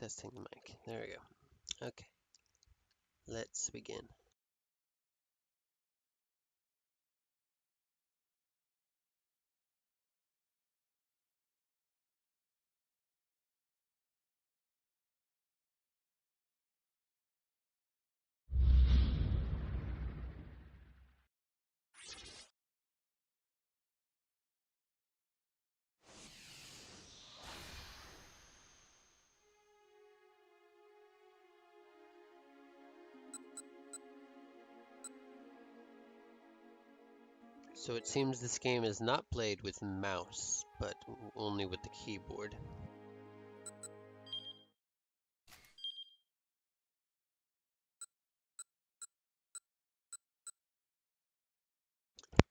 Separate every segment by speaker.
Speaker 1: Testing the mic. There we go. Okay. Let's begin. So it seems this game is not played with mouse, but only with the keyboard.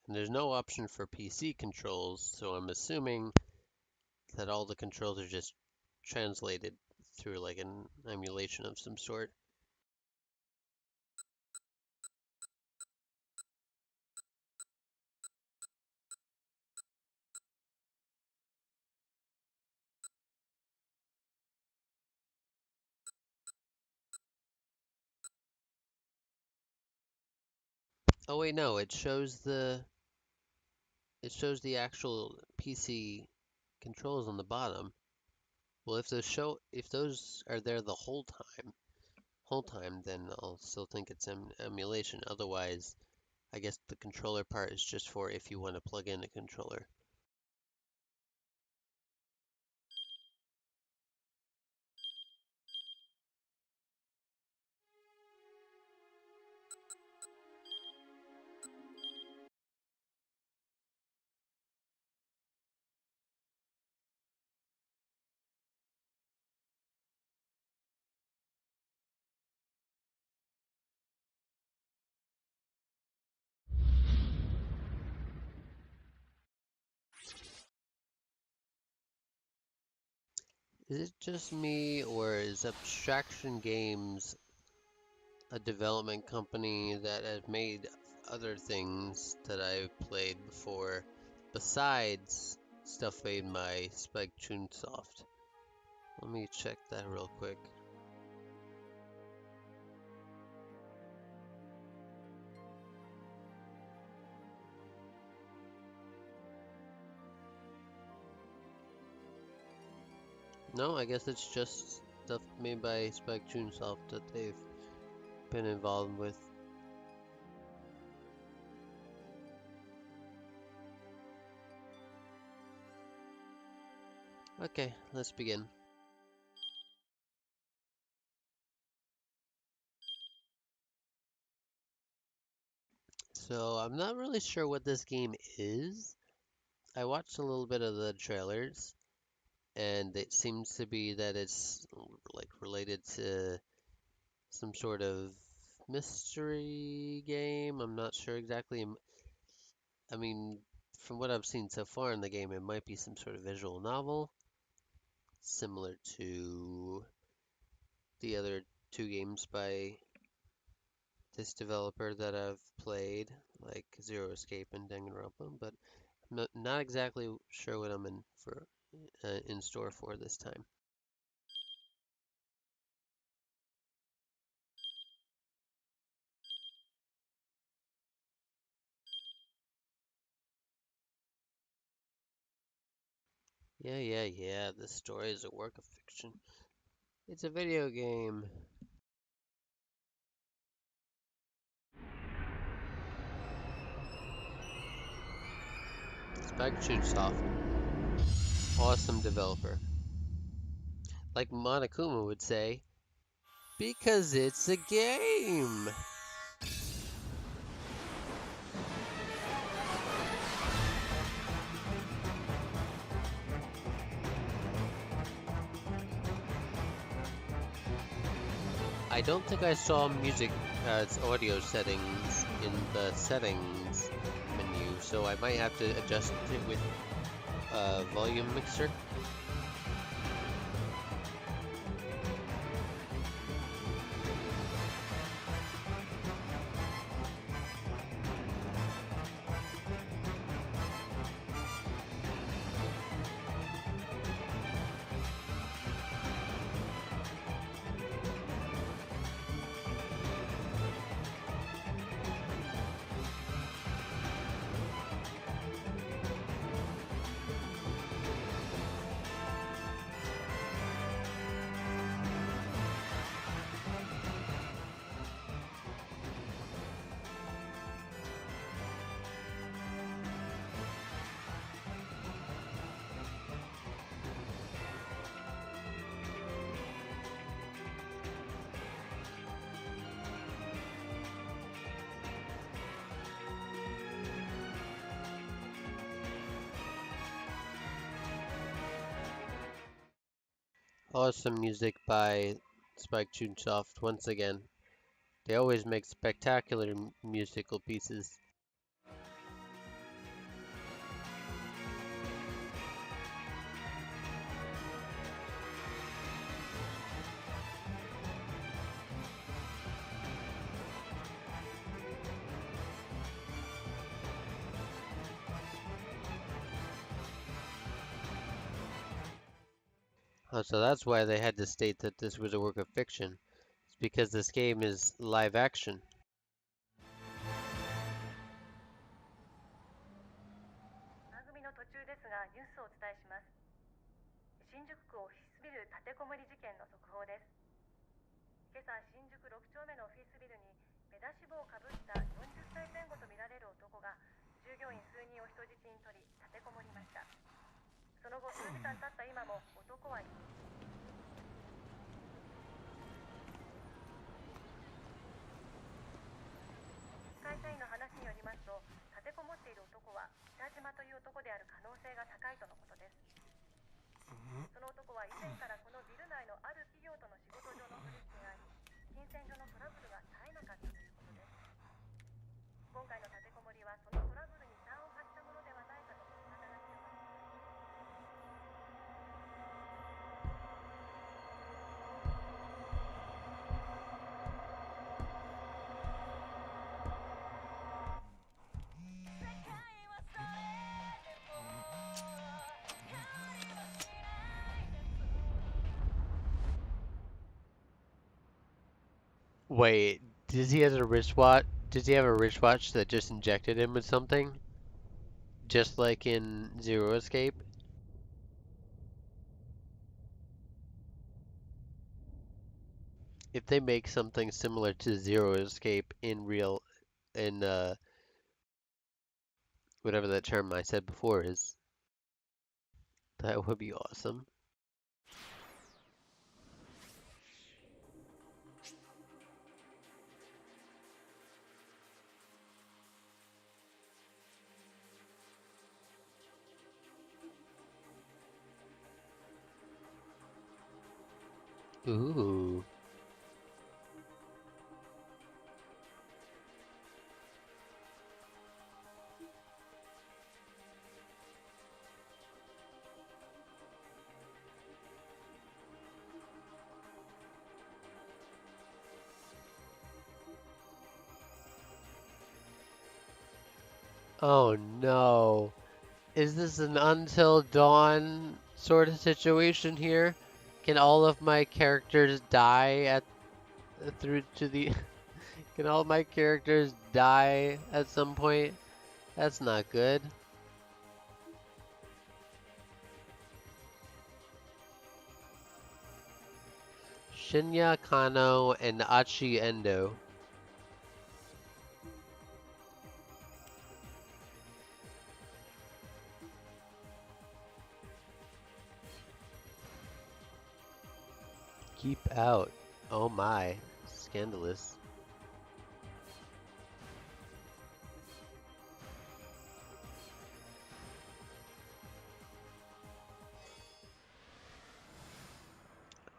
Speaker 1: And there's no option for PC controls, so I'm assuming that all the controls are just translated through like an emulation of some sort. Oh wait, no, it shows the actual PC controls on the bottom. Well, if those are there the whole time, then I'll still think it's emulation. Otherwise, I guess the controller part is just for if you want to plug in a controller. Is it just me, or is Abstraction Games a development company that has made other things that I've played before, besides stuff made by Spike Chunsoft? Let me check that real quick. No, I guess it's just stuff made by Spike Chunsoft that they've been involved with. Okay, let's begin. So, I'm not really sure what this game is. I watched a little bit of the trailers, and it seems to be that it's like related to some sort of mystery game. I'm not sure exactly. I mean, from what I've seen so far in the game, it might be some sort of visual novel, similar to the other two games by this developer that I've played, like Zero Escape and Danganronpa, but I'm not exactly sure what I'm in store for this time. Yeah. This story is a work of fiction. It's a video game. Spike Chunsoft. Awesome developer. Like Monokuma would say, because it's a game! I don't think I saw music, audio settings in the settings menu, so I might have to adjust it with a volume mixer. Awesome music by Spike Chunsoft once again. They always make spectacular musical pieces. So that's why they had to state that this was a work of fiction. It's because this game is live action.
Speaker 2: 番組の途中ですがニュースをお伝えします。新宿区オフィスビル立てこもり事件の速報です。今朝新宿6丁目のオフィスビルに目出し帽をかぶった40歳前後とみられる男が従業員数人を人質に取り立てこもりました。その後数時間経った今も男は会社員の話によりますと、立てこもっている男は北島という男である可能性が高いとのことです。その男は以前からこのビル内のある企業との仕事上の取引があり、金銭上のトラブルが絶えなかったということです。今回の立てこもりはそのトラブルに端を発したものではないかとの見方が強まっています。
Speaker 1: Wait, does he have a wristwatch? Does he have a wristwatch that just injected him with something? Just like in Zero Escape? If they make something similar to Zero Escape in whatever that term I said before is, that would be awesome. Ooh. Oh no. Is this an Until Dawn sort of situation here? Can all of my characters die at through to the can all my characters die at some point? That's not good. Shinya Kano and Achi Endo. Keep out. Oh my. Scandalous.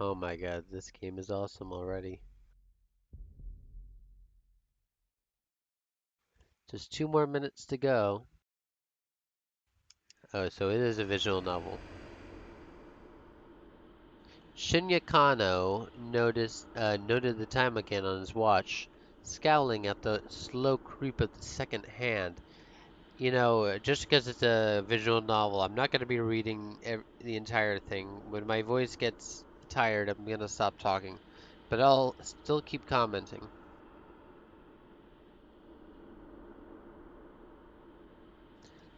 Speaker 1: Oh my god, this game is awesome already. Just 2 more minutes to go. Oh, so it is a visual novel. Shinya Kano noted the time again on his watch, scowling at the slow creep of the second hand. You know, just because it's a visual novel, I'm not going to be reading the entire thing. When my voice gets tired, I'm going to stop talking. But I'll still keep commenting.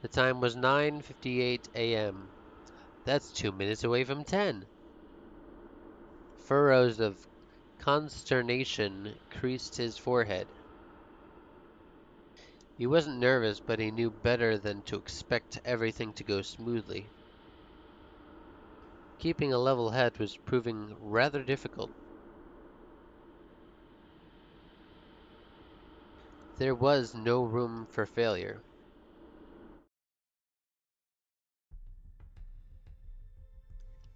Speaker 1: The time was 9:58 a.m. That's 2 minutes away from 10. Furrows of consternation creased his forehead. He wasn't nervous, but he knew better than to expect everything to go smoothly. Keeping a level head was proving rather difficult. There was no room for failure.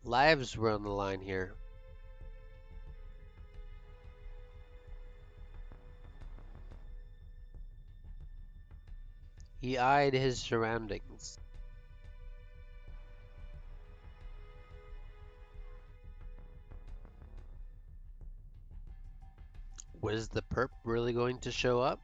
Speaker 1: Lives were on the line here. He eyed his surroundings. Was the perp really going to show up?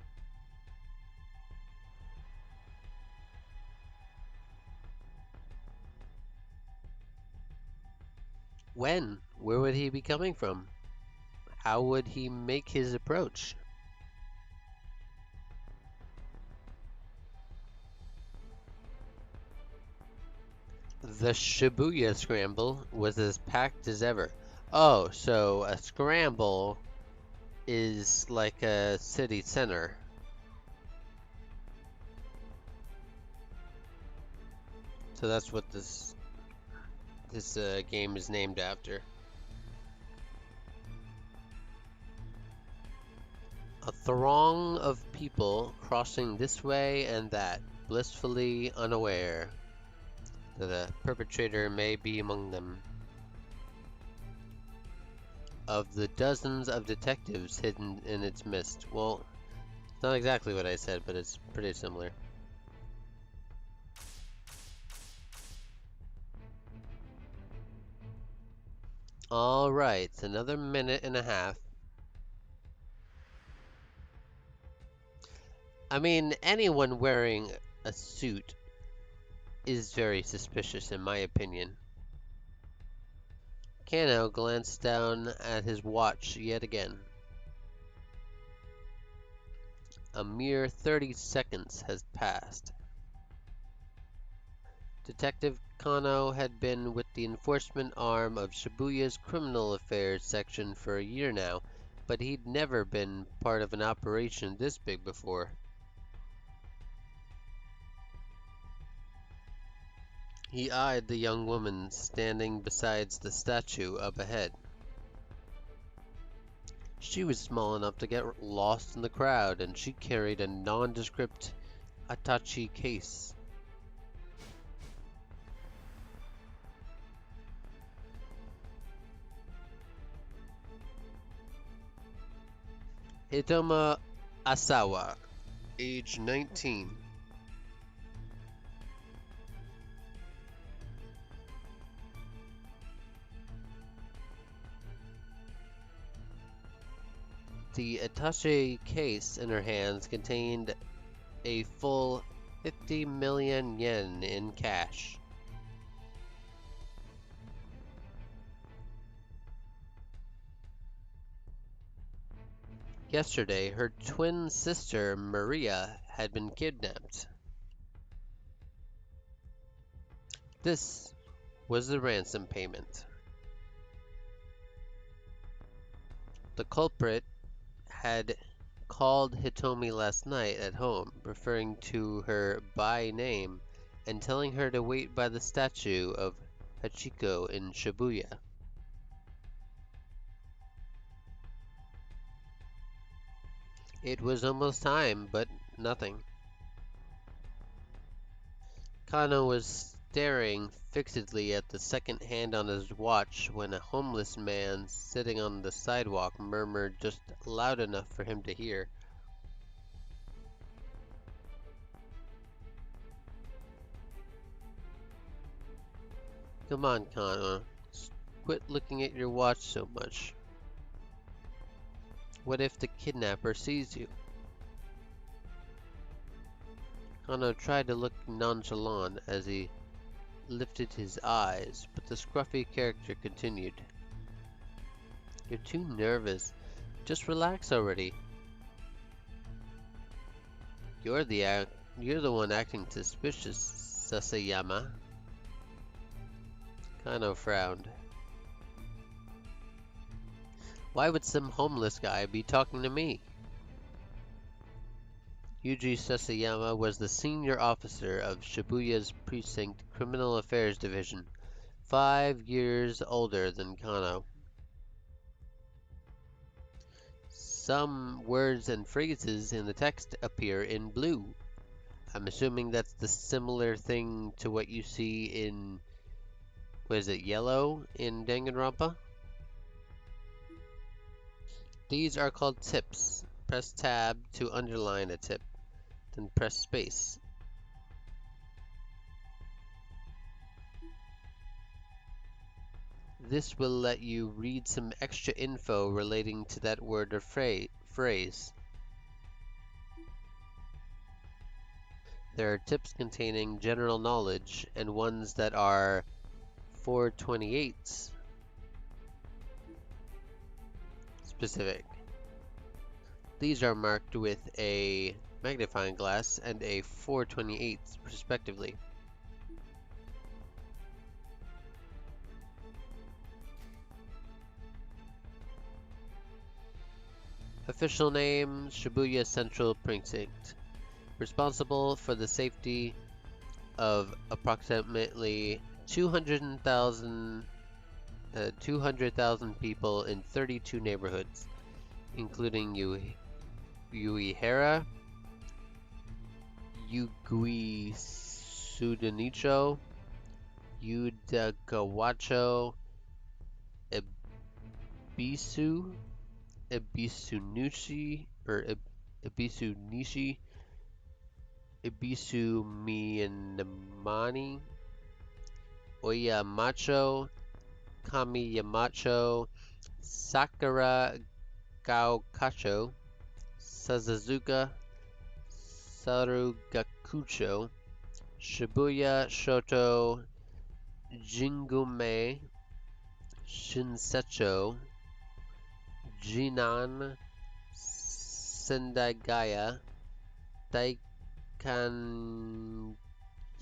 Speaker 1: When? Where would he be coming from? How would he make his approach? The Shibuya Scramble was as packed as ever. Oh, so a scramble is like a city center. So that's what this game is named after. A throng of people crossing this way and that, blissfully unaware that a perpetrator may be among them. Of the dozens of detectives hidden in its midst. Well, it's not exactly what I said, but it's pretty similar. Alright, another minute and a half. I mean, anyone wearing a suit is very suspicious in my opinion. Kano glanced down at his watch yet again. A mere 30 seconds had passed. Detective Kano had been with the enforcement arm of Shibuya's criminal affairs section for a year now, but he'd never been part of an operation this big before. He eyed the young woman standing beside the statue up ahead. She was small enough to get lost in the crowd, and she carried a nondescript attaché case. Hitoma Asawa, age 19. The attaché case in her hands contained a full 50 million yen in cash. Yesterday, her twin sister Maria had been kidnapped. This was the ransom payment. The culprit had called Hitomi last night at home, referring to her by name and telling her to wait by the statue of Hachiko in Shibuya. It was almost time, but nothing. Kano was staring fixedly at the second hand on his watch when a homeless man sitting on the sidewalk murmured just loud enough for him to hear. Come on, Kano. Quit looking at your watch so much. What if the kidnapper sees you? Kano tried to look nonchalant as he lifted his eyes, but the scruffy character continued. You're too nervous. Just relax already. You're the one acting suspicious, Sasayama. Kano frowned. Why would some homeless guy be talking to me? Yuji Sasayama was the senior officer of Shibuya's Precinct Criminal Affairs Division, 5 years older than Kano. Some words and phrases in the text appear in blue. I'm assuming that's the similar thing to what you see in, what is it, yellow in Danganronpa? These are called tips. Press tab to underline a tip, then press space. This will let you read some extra info relating to that word or phrase. There are tips containing general knowledge and ones that are 428s specific. These are marked with a magnifying glass and a 428 respectively. Official name Shibuya Central Precinct. Responsible for the safety of approximately 200,000 people in 32 neighborhoods, including Uehara, Ugui Sudanicho, Udagawacho, Ebisu, Ebisunushi, or Ebisu Nishi, Ebisu Miyamani, Oyamacho, Kamiyamacho, Sakura Gaokacho, Sazazuka, Sarugakucho, Shibuya Shoto, Jingume, Shinsecho, Jinan, Sendagaya, Daikan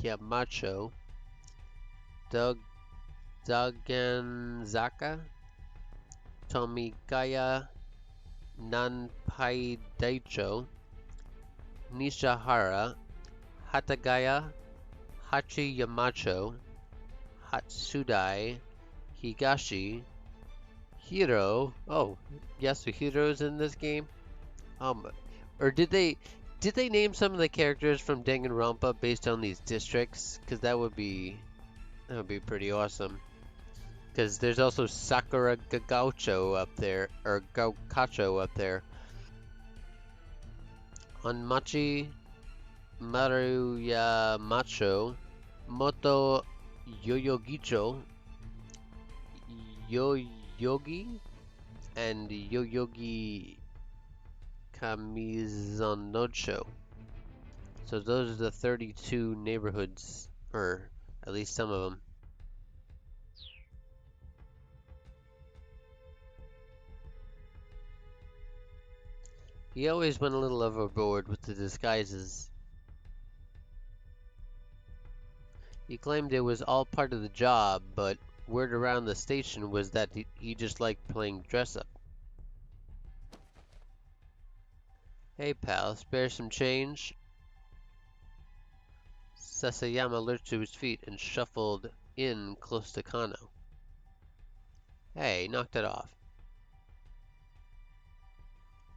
Speaker 1: Yamacho, Daganzaka, Tomigaya, Nanpai Daicho, Nishihara, Hatagaya, Hachi Yamacho, Hatsudai, Higashi, Hiro. Oh, Yasuhiro's in this game. Um, or did they name some of the characters from Danganronpa based on these districts? Because that would be pretty awesome. Because there's also Sakura Gagaucho up there, or Gaukacho up there. Onmachi Maruya Macho, Moto Yoyogicho, Yoyogi, and Yoyogi Kamizonocho. So those are the 32 neighborhoods, or at least some of them. He always went a little overboard with the disguises. He claimed it was all part of the job, but word around the station was that he just liked playing dress up. Hey pal, spare some change? Sasayama lurched to his feet and shuffled in close to Kano. Hey, knocked it off.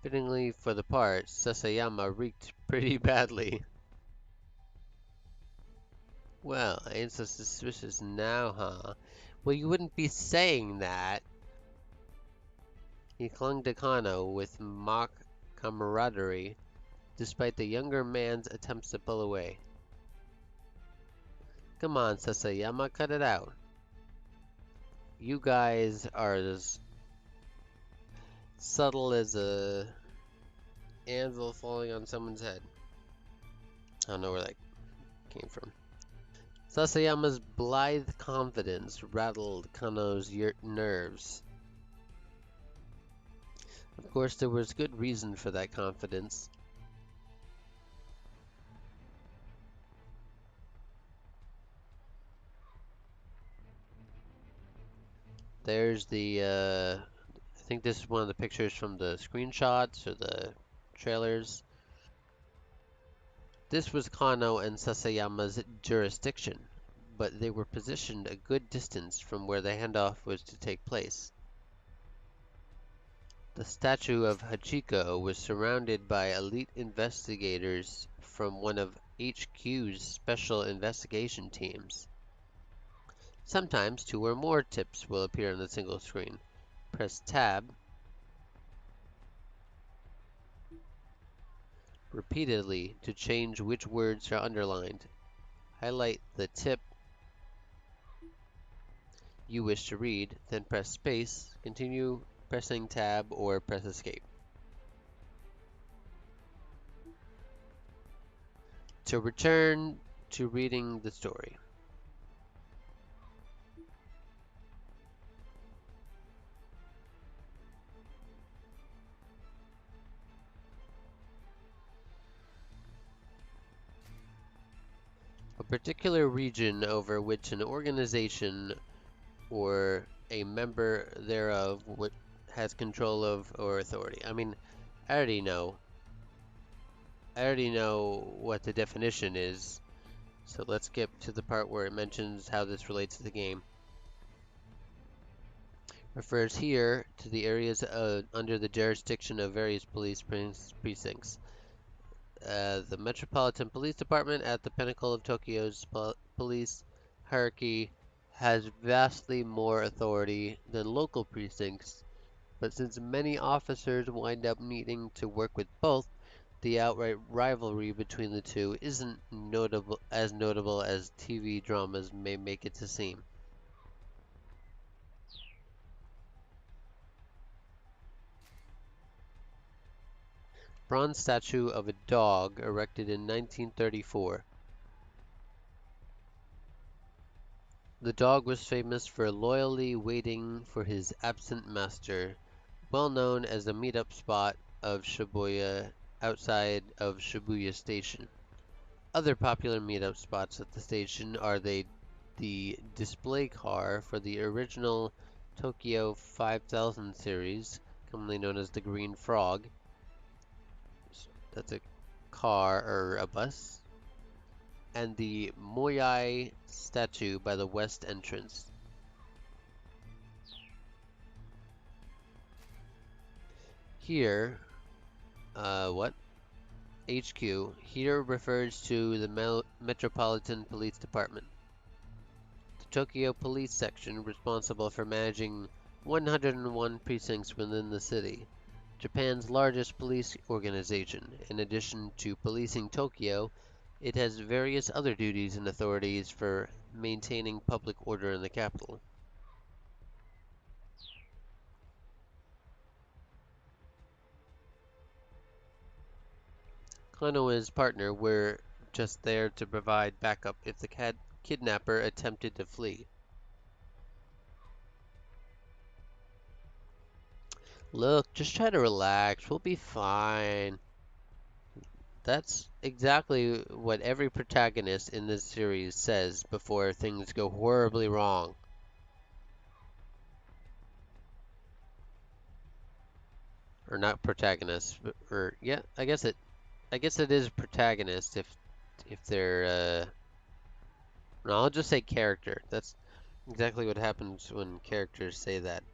Speaker 1: Fittingly for the part, Sasayama reeked pretty badly. Well, I ain't so suspicious now, huh? Well, you wouldn't be saying that. He clung to Kano with mock camaraderie, despite the younger man's attempts to pull away. Come on, Sasayama, cut it out. You guys are as subtle as a anvil falling on someone's head. I don't know where that came from. Sasayama's blithe confidence rattled Kano's nerves. Of course, there was good reason for that confidence. There's I think this is one of the pictures from the screenshots or the trailers. This was Kano and Sasayama's jurisdiction, but they were positioned a good distance from where the handoff was to take place. The statue of Hachiko was surrounded by elite investigators from one of HQ's special investigation teams. Sometimes two or more tips will appear on the single screen. Press Tab repeatedly to change which words are underlined. Highlight the tip you wish to read, then press space, continue pressing tab, or press escape. To return to reading the story. A particular region over which an organization or a member thereof has control of or authority. I mean, I already know. I already know what the definition is, so let's get to the part where it mentions how this relates to the game. Refers here to the areas under the jurisdiction of various police precincts. The Metropolitan Police Department at the pinnacle of Tokyo's police hierarchy has vastly more authority than local precincts, but since many officers wind up needing to work with both, the outright rivalry between the two isn't notable as TV dramas may make it to seem. Bronze statue of a dog erected in 1934. The dog was famous for loyally waiting for his absent master, well known as the meet-up spot of Shibuya outside of Shibuya Station. Other popular meet-up spots at the station are the display car for the original Tokyo 5000 series, commonly known as the Green Frog. That's a car or a bus. And the Moyai statue by the west entrance. Here, what? HQ here refers to the Metropolitan Police Department, the Tokyo Police Section responsible for managing 101 precincts within the city, Japan's largest police organization. In addition to policing Tokyo, it has various other duties and authorities for maintaining public order in the capital. Kano and his partner were just there to provide backup if the kidnapper attempted to flee. Look, just try to relax. We'll be fine. That's exactly what every protagonist in this series says before things go horribly wrong. Or not protagonist, or yeah, I guess it is protagonist if they're no, I'll just say character. That's exactly what happens when characters say that.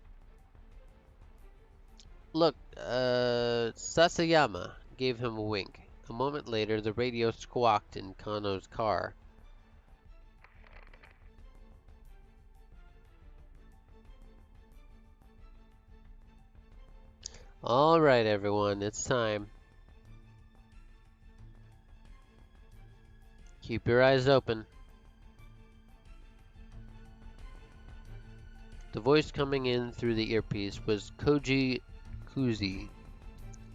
Speaker 1: Look, Sasayama gave him a wink. A moment later, the radio squawked in Kano's car. All right, everyone, it's time. Keep your eyes open. The voice coming in through the earpiece was Koji Kuzi,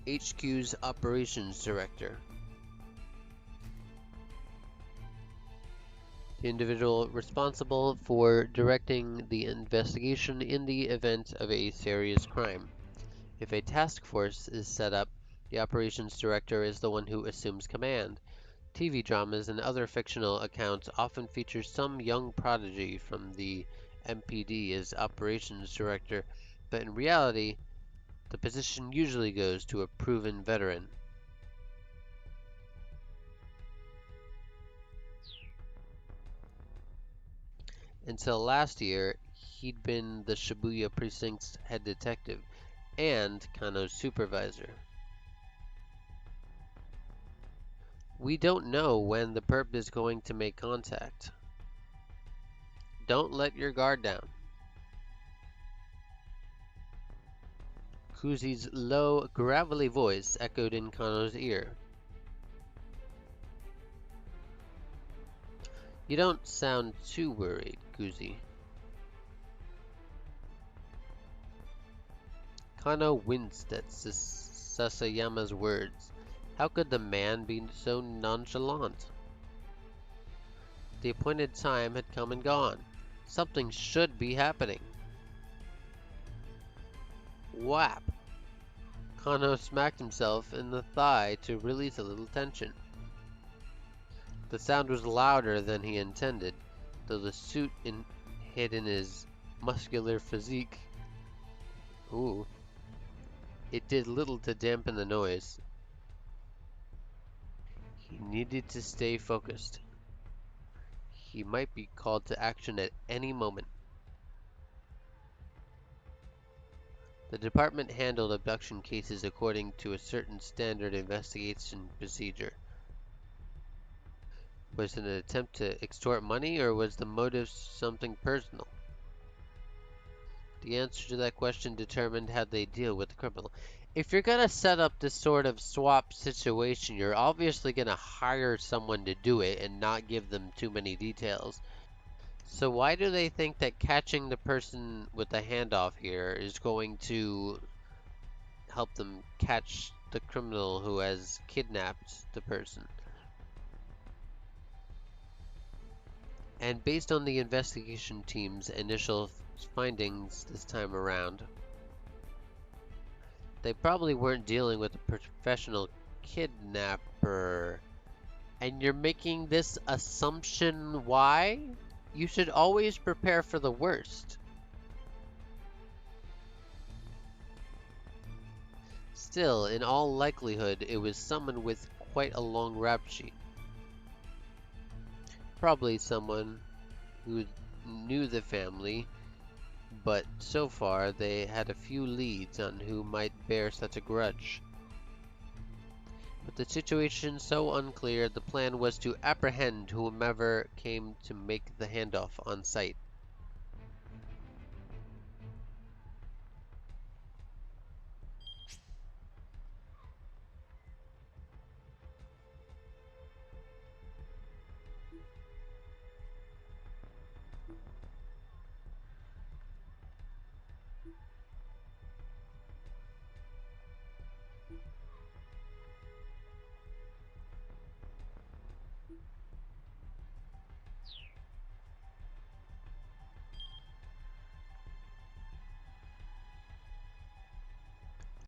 Speaker 1: HQ's operations director. The individual responsible for directing the investigation in the event of a serious crime. If a task force is set up, the operations director is the one who assumes command. TV dramas and other fictional accounts often feature some young prodigy from the MPD as operations director, but in reality, the position usually goes to a proven veteran. Until last year, he'd been the Shibuya precinct's head detective and Kano's supervisor. We don't know when the perp is going to make contact. Don't let your guard down. Kuzi's low, gravelly voice echoed in Kano's ear. You don't sound too worried, Kuzi. Kano winced at Sasayama's words. How could the man be so nonchalant? The appointed time had come and gone. Something should be happening. Whap! Kano smacked himself in the thigh to release a little tension. The sound was louder than he intended, though the suit hid in his muscular physique. Ooh. It did little to dampen the noise. He needed to stay focused. He might be called to action at any moment. The department handled abduction cases according to a certain standard investigation procedure. Was it an attempt to extort money, or was the motive something personal? The answer to that question determined how they deal with the criminal. If you're gonna set up this sort of swap situation, you're obviously gonna hire someone to do it and not give them too many details. So why do they think that catching the person with the handoff here is going to help them catch the criminal who has kidnapped the person? And based on the investigation team's initial findings this time around, they probably weren't dealing with a professional kidnapper. And you're making this assumption why? You should always prepare for the worst. Still, in all likelihood, it was someone with quite a long rap sheet. Probably someone who knew the family, but so far they had a few leads on who might bear such a grudge. With the situation so unclear, the plan was to apprehend whomever came to make the handoff on sight.